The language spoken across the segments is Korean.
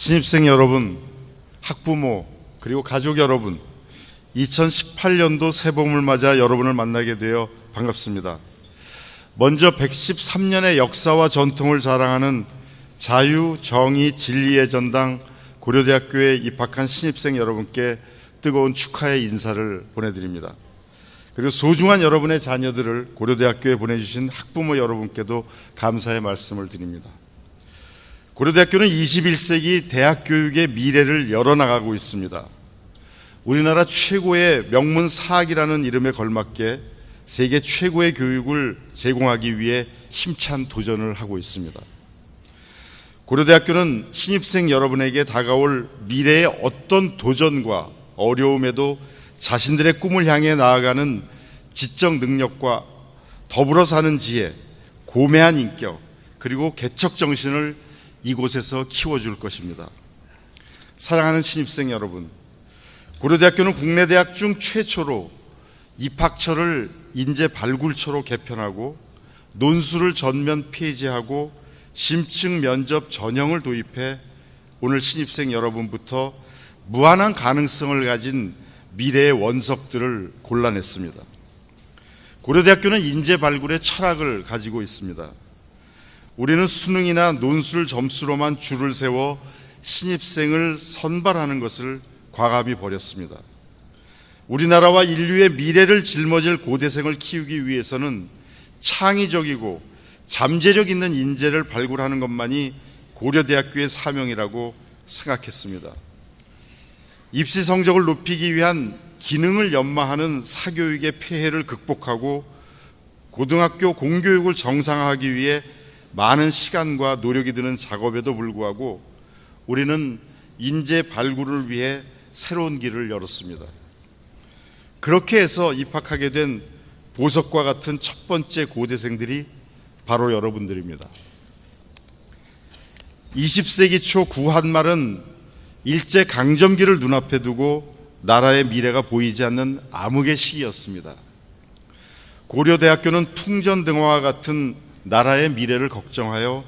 신입생 여러분, 학부모, 그리고 가족 여러분, 2018년도 새봄을 맞아 여러분을 만나게 되어 반갑습니다. 먼저 113년의 역사와 전통을 자랑하는 자유, 정의, 진리의 전당 고려대학교에 입학한 신입생 여러분께 뜨거운 축하의 인사를 보내드립니다. 그리고 소중한 여러분의 자녀들을 고려대학교에 보내주신 학부모 여러분께도 감사의 말씀을 드립니다. 고려대학교는 21세기 대학 교육의 미래를 열어나가고 있습니다. 우리나라 최고의 명문 사학이라는 이름에 걸맞게 세계 최고의 교육을 제공하기 위해 힘찬 도전을 하고 있습니다. 고려대학교는 신입생 여러분에게 다가올 미래의 어떤 도전과 어려움에도 자신들의 꿈을 향해 나아가는 지적 능력과 더불어 사는 지혜, 고매한 인격, 그리고 개척 정신을 이곳에서 키워줄 것입니다. 사랑하는 신입생 여러분, 고려대학교는 국내 대학 중 최초로 입학처를 인재 발굴처로 개편하고 논술을 전면 폐지하고 심층 면접 전형을 도입해 오늘 신입생 여러분부터 무한한 가능성을 가진 미래의 원석들을 골라냈습니다. 고려대학교는 인재 발굴의 철학을 가지고 있습니다. 우리는 수능이나 논술 점수로만 줄을 세워 신입생을 선발하는 것을 과감히 버렸습니다. 우리나라와 인류의 미래를 짊어질 고대생을 키우기 위해서는 창의적이고 잠재력 있는 인재를 발굴하는 것만이 고려대학교의 사명이라고 생각했습니다. 입시 성적을 높이기 위한 기능을 연마하는 사교육의 폐해를 극복하고 고등학교 공교육을 정상화하기 위해 많은 시간과 노력이 드는 작업에도 불구하고 우리는 인재 발굴을 위해 새로운 길을 열었습니다. 그렇게 해서 입학하게 된 보석과 같은 첫 번째 고대생들이 바로 여러분들입니다. 20세기 초 구한말은 일제강점기를 눈앞에 두고 나라의 미래가 보이지 않는 암흑의 시기였습니다. 고려대학교는 풍전등화와 같은 나라의 미래를 걱정하여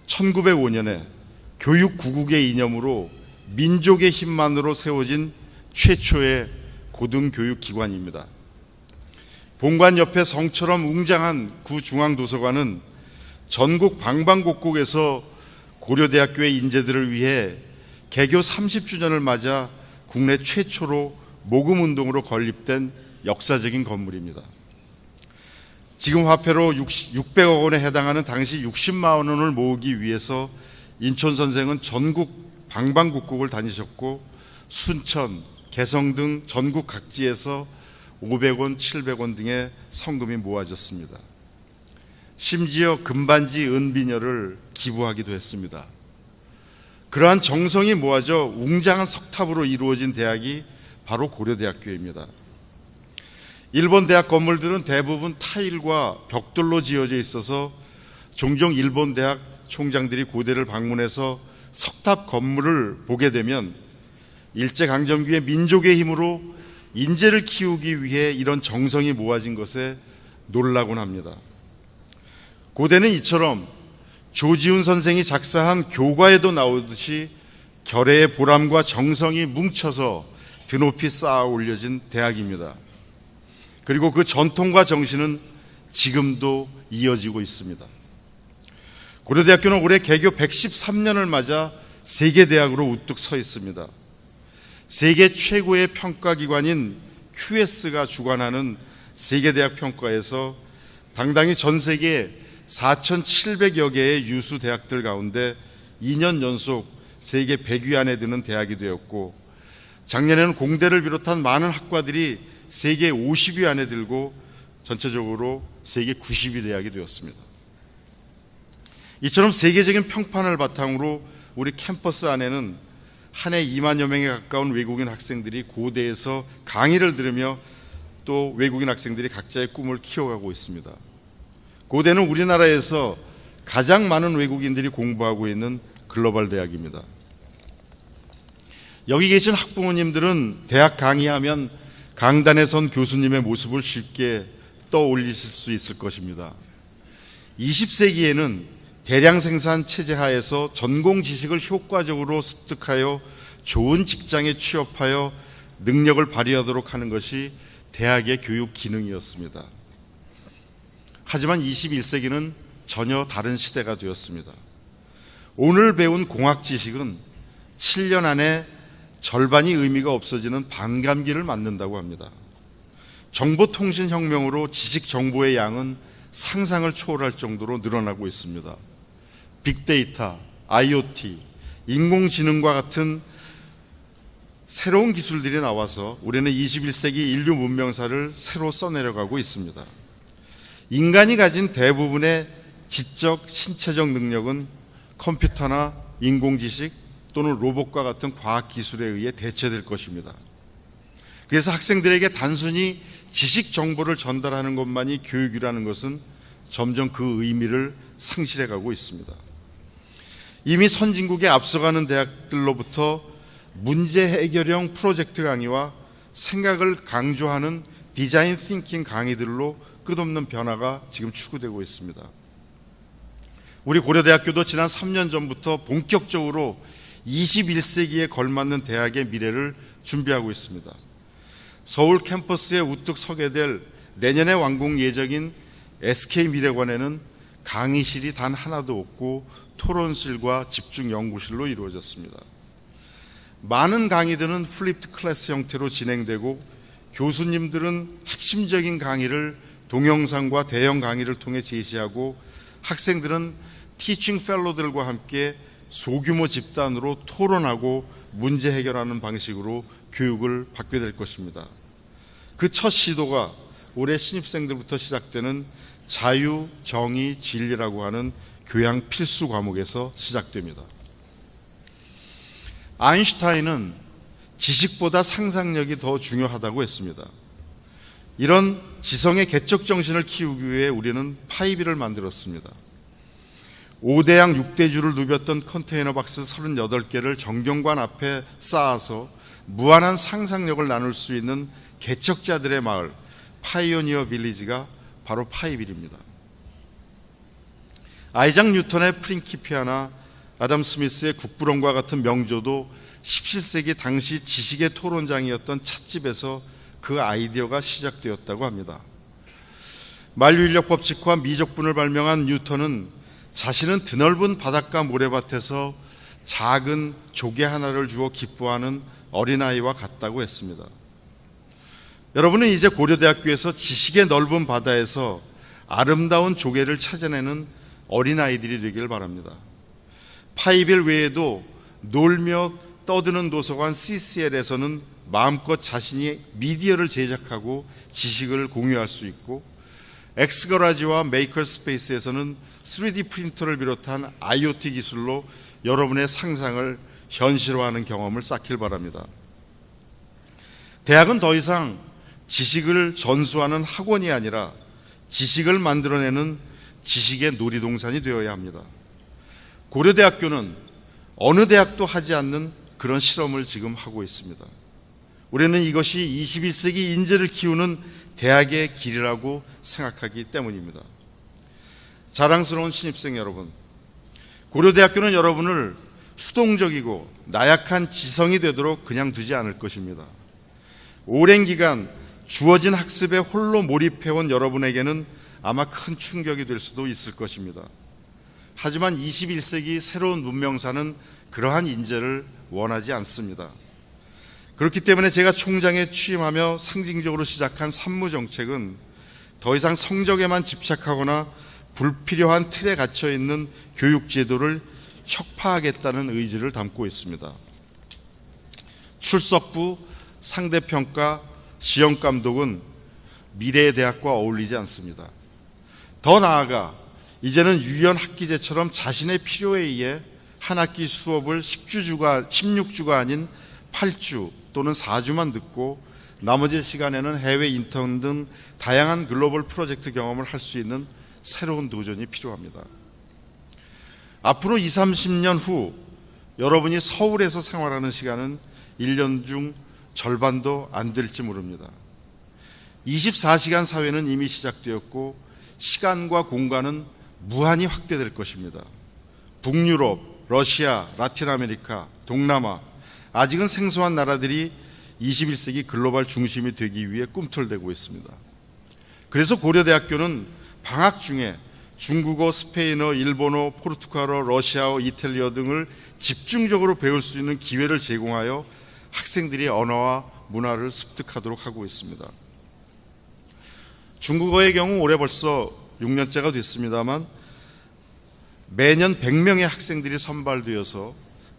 1905년에 교육구국의 이념으로 민족의 힘만으로 세워진 최초의 고등교육기관입니다. 본관 옆에 성처럼 웅장한 구중앙도서관은 전국 방방곡곡에서 고려대학교의 인재들을 위해 개교 30주년을 맞아 국내 최초로 모금운동으로 건립된 역사적인 건물입니다. 지금 화폐로 600억 원에 해당하는 당시 60만 원을 모으기 위해서 인천 선생은 전국 방방곡곡을 다니셨고 순천, 개성 등 전국 각지에서 500원, 700원 등의 성금이 모아졌습니다. 심지어 금반지, 은비녀를 기부하기도 했습니다. 그러한 정성이 모아져 웅장한 석탑으로 이루어진 대학이 바로 고려대학교입니다. 일본 대학 건물들은 대부분 타일과 벽돌로 지어져 있어서 종종 일본 대학 총장들이 고대를 방문해서 석탑 건물을 보게 되면 일제강점기의 민족의 힘으로 인재를 키우기 위해 이런 정성이 모아진 것에 놀라곤 합니다. 고대는 이처럼 조지훈 선생이 작사한 교과에도 나오듯이 결의의 보람과 정성이 뭉쳐서 드높이 쌓아 올려진 대학입니다. 그리고 그 전통과 정신은 지금도 이어지고 있습니다. 고려대학교는 올해 개교 113년을 맞아 세계대학으로 우뚝 서 있습니다. 세계 최고의 평가기관인 QS가 주관하는 세계대학 평가에서 당당히 전 세계 4,700여 개의 유수 대학들 가운데 2년 연속 세계 100위 안에 드는 대학이 되었고 작년에는 공대를 비롯한 많은 학과들이 세계 50위 안에 들고 전체적으로 세계 90위 대학이 되었습니다. 이처럼 세계적인 평판을 바탕으로 우리 캠퍼스 안에는 한 해 2만여 명에 가까운 외국인 학생들이 고대에서 강의를 들으며 또 외국인 학생들이 각자의 꿈을 키워가고 있습니다. 고대는 우리나라에서 가장 많은 외국인들이 공부하고 있는 글로벌 대학입니다. 여기 계신 학부모님들은 대학 강의하면 강단에 선 교수님의 모습을 쉽게 떠올리실 수 있을 것입니다. 20세기에는 대량 생산 체제 하에서 전공 지식을 효과적으로 습득하여 좋은 직장에 취업하여 능력을 발휘하도록 하는 것이 대학의 교육 기능이었습니다. 하지만 21세기는 전혀 다른 시대가 되었습니다. 오늘 배운 공학 지식은 7년 안에 절반이 의미가 없어지는 반감기를 맞는다고 합니다. 정보통신혁명으로 지식 정보의 양은 상상을 초월할 정도로 늘어나고 있습니다. 빅데이터, IoT, 인공지능과 같은 새로운 기술들이 나와서 우리는 21세기 인류 문명사를 새로 써내려가고 있습니다. 인간이 가진 대부분의 지적, 신체적 능력은 컴퓨터나 인공지식 또는 로봇과 같은 과학기술에 의해 대체될 것입니다. 그래서 학생들에게 단순히 지식 정보를 전달하는 것만이 교육이라는 것은 점점 그 의미를 상실해가고 있습니다. 이미 선진국에 앞서가는 대학들로부터 문제 해결형 프로젝트 강의와 생각을 강조하는 디자인 띵킹 강의들로 끝없는 변화가 지금 추구되고 있습니다. 우리 고려대학교도 지난 3년 전부터 본격적으로 21세기에 걸맞는 대학의 미래를 준비하고 있습니다. 서울 캠퍼스에 우뚝 서게 될 내년에 완공 예정인 SK미래관에는 강의실이 단 하나도 없고 토론실과 집중 연구실로 이루어졌습니다. 많은 강의들은 플립드 클래스 형태로 진행되고 교수님들은 핵심적인 강의를 동영상과 대형 강의를 통해 제시하고 학생들은 티칭 펠로들과 함께 소규모 집단으로 토론하고 문제 해결하는 방식으로 교육을 받게 될 것입니다. 그 첫 시도가 올해 신입생들부터 시작되는 자유, 정의, 진리라고 하는 교양 필수 과목에서 시작됩니다. 아인슈타인은 지식보다 상상력이 더 중요하다고 했습니다. 이런 지성의 개척 정신을 키우기 위해 우리는 파이비를 만들었습니다. 5대양 6대주를 누볐던 컨테이너 박스 38개를 정경관 앞에 쌓아서 무한한 상상력을 나눌 수 있는 개척자들의 마을, 파이오니어 빌리지가 바로 파이빌입니다. 아이작 뉴턴의 프린키피아나 아담 스미스의 국부론과 같은 명조도 17세기 당시 지식의 토론장이었던 찻집에서 그 아이디어가 시작되었다고 합니다. 만류인력 법칙과 미적분을 발명한 뉴턴은 자신은 드넓은 바닷가 모래밭에서 작은 조개 하나를 주어 기뻐하는 어린아이와 같다고 했습니다. 여러분은 이제 고려대학교에서 지식의 넓은 바다에서 아름다운 조개를 찾아내는 어린아이들이 되기를 바랍니다. 파이빌 외에도 놀며 떠드는 도서관 CCL에서는 마음껏 자신이 미디어를 제작하고 지식을 공유할 수 있고, 엑스거라지와 메이커스페이스에서는 3D 프린터를 비롯한 IoT 기술로 여러분의 상상을 현실화하는 경험을 쌓길 바랍니다. 대학은 더 이상 지식을 전수하는 학원이 아니라 지식을 만들어내는 지식의 놀이동산이 되어야 합니다. 고려대학교는 어느 대학도 하지 않는 그런 실험을 지금 하고 있습니다. 우리는 이것이 21세기 인재를 키우는 대학의 길이라고 생각하기 때문입니다. 자랑스러운 신입생 여러분, 고려대학교는 여러분을 수동적이고 나약한 지성이 되도록 그냥 두지 않을 것입니다. 오랜 기간 주어진 학습에 홀로 몰입해온 여러분에게는 아마 큰 충격이 될 수도 있을 것입니다. 하지만 21세기 새로운 문명사는 그러한 인재를 원하지 않습니다. 그렇기 때문에 제가 총장에 취임하며 상징적으로 시작한 산무정책은 더 이상 성적에만 집착하거나 불필요한 틀에 갇혀있는 교육제도를 혁파하겠다는 의지를 담고 있습니다. 출석부, 상대평가, 시험감독은 미래의 대학과 어울리지 않습니다. 더 나아가 이제는 유연 학기제처럼 자신의 필요에 의해 한 학기 수업을 16주가 아닌 8주 또는 4주만 듣고 나머지 시간에는 해외 인턴 등 다양한 글로벌 프로젝트 경험을 할 수 있는 새로운 도전이 필요합니다. 앞으로 20, 30년 후 여러분이 서울에서 생활하는 시간은 1년 중 절반도 안 될지 모릅니다. 24시간 사회는 이미 시작되었고 시간과 공간은 무한히 확대될 것입니다. 북유럽, 러시아, 라틴 아메리카, 동남아, 아직은 생소한 나라들이 21세기 글로벌 중심이 되기 위해 꿈틀대고 있습니다. 그래서 고려대학교는 방학 중에 중국어, 스페인어, 일본어, 포르투갈어, 러시아어, 이탈리아 등을 집중적으로 배울 수 있는 기회를 제공하여 학생들이 언어와 문화를 습득하도록 하고 있습니다. 중국어의 경우 올해 벌써 6년째가 됐습니다만 매년 100명의 학생들이 선발되어서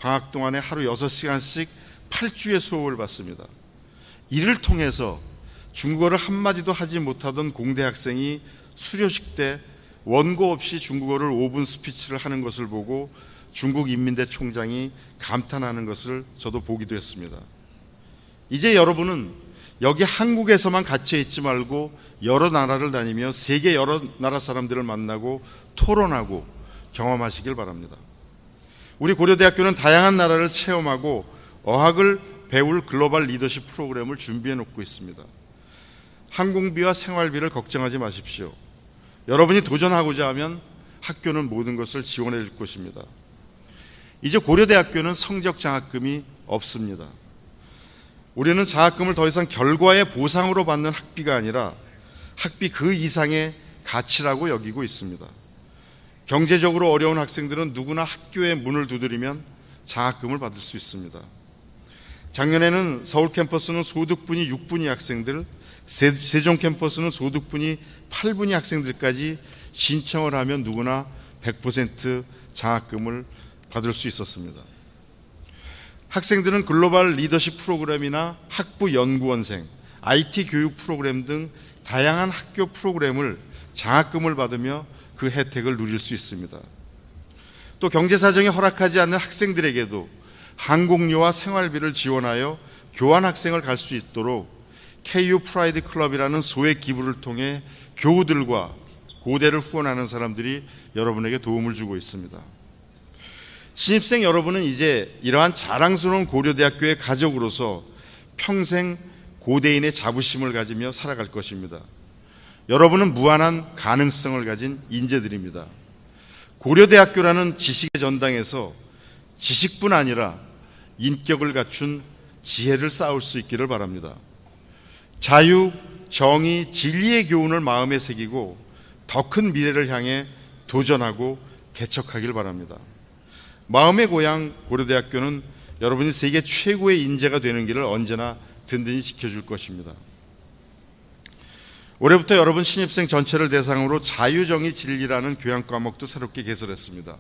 방학 동안에 하루 6시간씩 8주의 수업을 받습니다. 이를 통해서 중국어를 한마디도 하지 못하던 공대 학생이 수료식 때 원고 없이 중국어를 5분 스피치를 하는 것을 보고 중국 인민대 총장이 감탄하는 것을 저도 보기도 했습니다. 이제 여러분은 여기 한국에서만 갇혀 있지 말고 여러 나라를 다니며 세계 여러 나라 사람들을 만나고 토론하고 경험하시길 바랍니다. 우리 고려대학교는 다양한 나라를 체험하고 어학을 배울 글로벌 리더십 프로그램을 준비해 놓고 있습니다. 항공비와 생활비를 걱정하지 마십시오. 여러분이 도전하고자 하면 학교는 모든 것을 지원해 줄 것입니다. 이제 고려대학교는 성적 장학금이 없습니다. 우리는 장학금을 더 이상 결과의 보상으로 받는 학비가 아니라 학비 그 이상의 가치라고 여기고 있습니다. 경제적으로 어려운 학생들은 누구나 학교의 문을 두드리면 장학금을 받을 수 있습니다. 작년에는 서울 캠퍼스는 소득분이 6분위 학생들, 세종 캠퍼스는 소득분이 8분위 학생들까지 신청을 하면 누구나 100% 장학금을 받을 수 있었습니다. 학생들은 글로벌 리더십 프로그램이나 학부 연구원생, IT 교육 프로그램 등 다양한 학교 프로그램을 장학금을 받으며 그 혜택을 누릴 수 있습니다. 또 경제사정이 허락하지 않는 학생들에게도 항공료와 생활비를 지원하여 교환학생을 갈 수 있도록 KU 프라이드 클럽이라는 소액 기부를 통해 교우들과 고대를 후원하는 사람들이 여러분에게 도움을 주고 있습니다. 신입생 여러분은 이제 이러한 자랑스러운 고려대학교의 가족으로서 평생 고대인의 자부심을 가지며 살아갈 것입니다. 여러분은 무한한 가능성을 가진 인재들입니다. 고려대학교라는 지식의 전당에서 지식뿐 아니라 인격을 갖춘 지혜를 쌓을 수 있기를 바랍니다. 자유, 정의, 진리의 교훈을 마음에 새기고 더 큰 미래를 향해 도전하고 개척하길 바랍니다. 마음의 고향 고려대학교는 여러분이 세계 최고의 인재가 되는 길을 언제나 든든히 지켜줄 것입니다. 올해부터 여러분 신입생 전체를 대상으로 자유정의 진리라는 교양 과목도 새롭게 개설했습니다.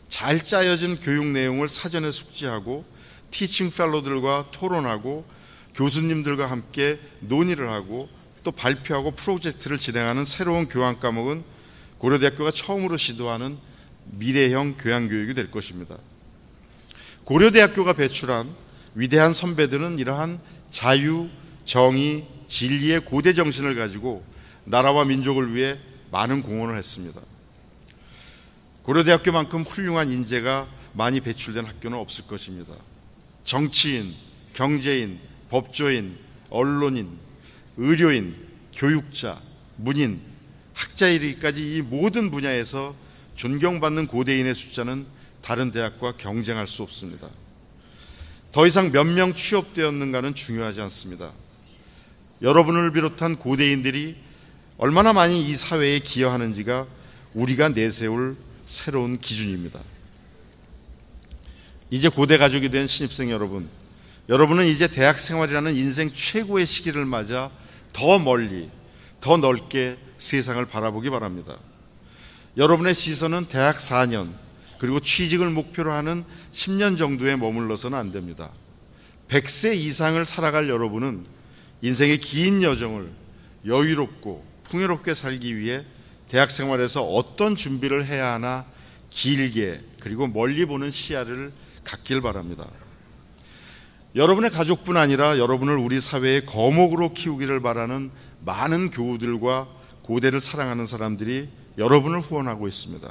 잘 짜여진 교육 내용을 사전에 숙지하고 티칭 펠로들과 토론하고 교수님들과 함께 논의를 하고 또 발표하고 프로젝트를 진행하는 새로운 교양 과목은 고려대학교가 처음으로 시도하는 미래형 교양교육이 될 것입니다. 고려대학교가 배출한 위대한 선배들은 이러한 자유, 정의, 진리의 고대 정신을 가지고 나라와 민족을 위해 많은 공헌을 했습니다. 고려대학교만큼 훌륭한 인재가 많이 배출된 학교는 없을 것입니다. 정치인, 경제인, 법조인, 언론인, 의료인, 교육자, 문인, 학자 이르기까지 이 모든 분야에서 존경받는 고대인의 숫자는 다른 대학과 경쟁할 수 없습니다. 더 이상 몇 명 취업되었는가는 중요하지 않습니다. 여러분을 비롯한 고대인들이 얼마나 많이 이 사회에 기여하는지가 우리가 내세울 새로운 기준입니다. 이제 고대 가족이 된 신입생 여러분, 여러분은 이제 대학 생활이라는 인생 최고의 시기를 맞아 더 멀리, 더 넓게 세상을 바라보기 바랍니다. 여러분의 시선은 대학 4년 그리고 취직을 목표로 하는 10년 정도에 머물러서는 안 됩니다. 100세 이상을 살아갈 여러분은 인생의 긴 여정을 여유롭고 풍요롭게 살기 위해 대학 생활에서 어떤 준비를 해야 하나 길게 그리고 멀리 보는 시야를 갖길 바랍니다. 여러분의 가족뿐 아니라 여러분을 우리 사회의 거목으로 키우기를 바라는 많은 교우들과 고대를 사랑하는 사람들이 여러분을 후원하고 있습니다.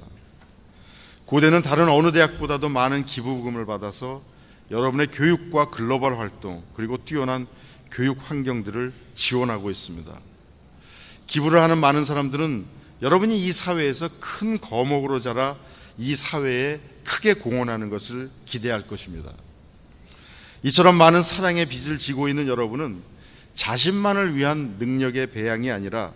고대는 다른 어느 대학보다도 많은 기부금을 받아서 여러분의 교육과 글로벌 활동 그리고 뛰어난 교육 환경들을 지원하고 있습니다. 기부를 하는 많은 사람들은 여러분이 이 사회에서 큰 거목으로 자라 이 사회에 크게 공헌하는 것을 기대할 것입니다. 이처럼 많은 사랑의 빚을 지고 있는 여러분은 자신만을 위한 능력의 배양이 아니라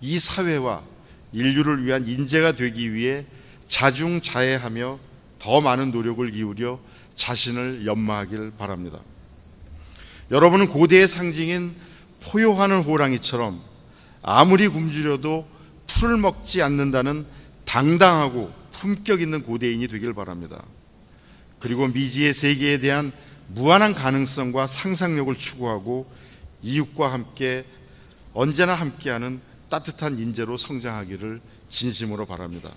이 사회와 인류를 위한 인재가 되기 위해 자중자애하며 더 많은 노력을 기울여 자신을 연마하길 바랍니다. 여러분은 고대의 상징인 포효하는 호랑이처럼 아무리 굶주려도 풀을 먹지 않는다는 당당하고 품격 있는 고대인이 되길 바랍니다. 그리고 미지의 세계에 대한 무한한 가능성과 상상력을 추구하고 이웃과 함께 언제나 함께하는 따뜻한 인재로 성장하기를 진심으로 바랍니다.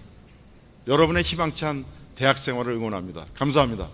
여러분의 희망찬 대학 생활을 응원합니다. 감사합니다.